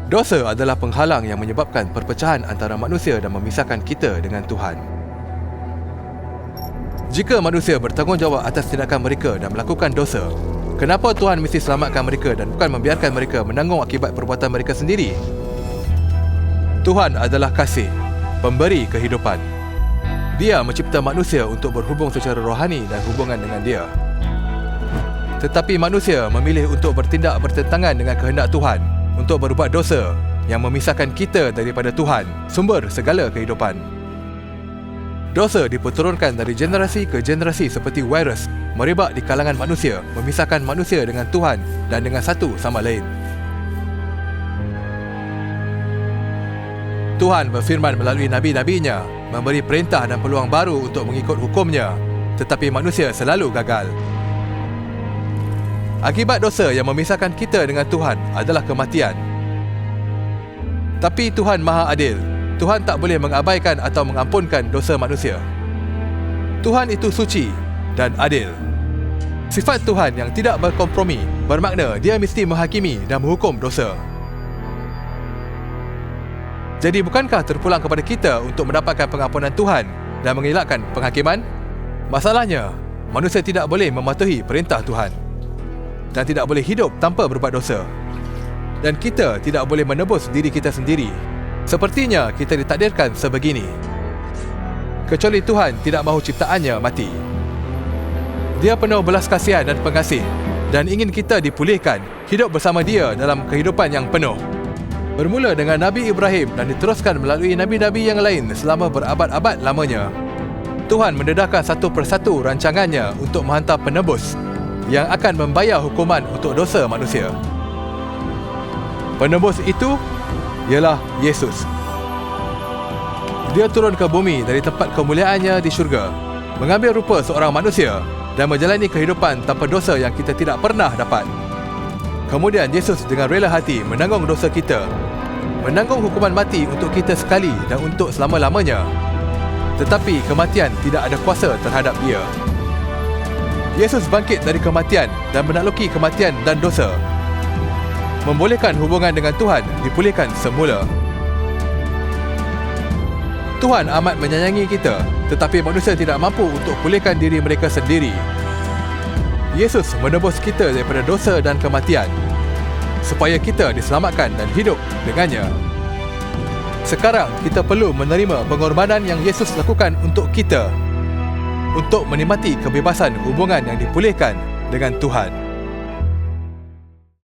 Dosa adalah penghalang yang menyebabkan perpecahan antara manusia dan memisahkan kita dengan Tuhan. Jika manusia bertanggungjawab atas tindakan mereka dan melakukan dosa, kenapa Tuhan mesti selamatkan mereka dan bukan membiarkan mereka menanggung akibat perbuatan mereka sendiri? Tuhan adalah kasih, pemberi kehidupan. Dia mencipta manusia untuk berhubung secara rohani dan hubungan dengan Dia. Tetapi manusia memilih untuk bertindak bertentangan dengan kehendak Tuhan, untuk berbuat dosa yang memisahkan kita daripada Tuhan, sumber segala kehidupan. Dosa diperturunkan dari generasi ke generasi seperti virus, merebak di kalangan manusia, memisahkan manusia dengan Tuhan dan dengan satu sama lain. Tuhan berfirman melalui nabi-nabinya, memberi perintah dan peluang baru untuk mengikut hukumnya, tetapi manusia selalu gagal. Akibat dosa yang memisahkan kita dengan Tuhan adalah kematian. Tapi Tuhan Maha Adil. Tuhan tak boleh mengabaikan atau mengampunkan dosa manusia. Tuhan itu suci dan adil. Sifat Tuhan yang tidak berkompromi bermakna Dia mesti menghakimi dan menghukum dosa. Jadi bukankah terpulang kepada kita untuk mendapatkan pengampunan Tuhan dan mengelakkan penghakiman? Masalahnya, manusia tidak boleh mematuhi perintah Tuhan dan tidak boleh hidup tanpa berbuat dosa. Dan kita tidak boleh menebus diri kita sendiri. Sepertinya kita ditakdirkan sebegini. Kecuali Tuhan tidak mahu ciptaannya mati. Dia penuh belas kasihan dan pengasih dan ingin kita dipulihkan, hidup bersama Dia dalam kehidupan yang penuh. Bermula dengan Nabi Ibrahim dan diteruskan melalui nabi-nabi yang lain selama berabad-abad lamanya. Tuhan mendedahkan satu persatu rancangannya untuk menghantar penebus yang akan membayar hukuman untuk dosa manusia. Penebus itu ialah Yesus. Dia turun ke bumi dari tempat kemuliaannya di syurga, mengambil rupa seorang manusia dan menjalani kehidupan tanpa dosa yang kita tidak pernah dapat. Kemudian Yesus dengan rela hati menanggung dosa kita, menanggung hukuman mati untuk kita sekali dan untuk selama-lamanya. Tetapi kematian tidak ada kuasa terhadap Dia. Yesus bangkit dari kematian dan menakluki kematian dan dosa, membolehkan hubungan dengan Tuhan dipulihkan semula. Tuhan amat menyayangi kita, tetapi manusia tidak mampu untuk pulihkan diri mereka sendiri. Yesus menebus kita daripada dosa dan kematian, supaya kita diselamatkan dan hidup dengannya. Sekarang kita perlu menerima pengorbanan yang Yesus lakukan untuk kita, untuk menikmati kebebasan hubungan yang dipulihkan dengan Tuhan.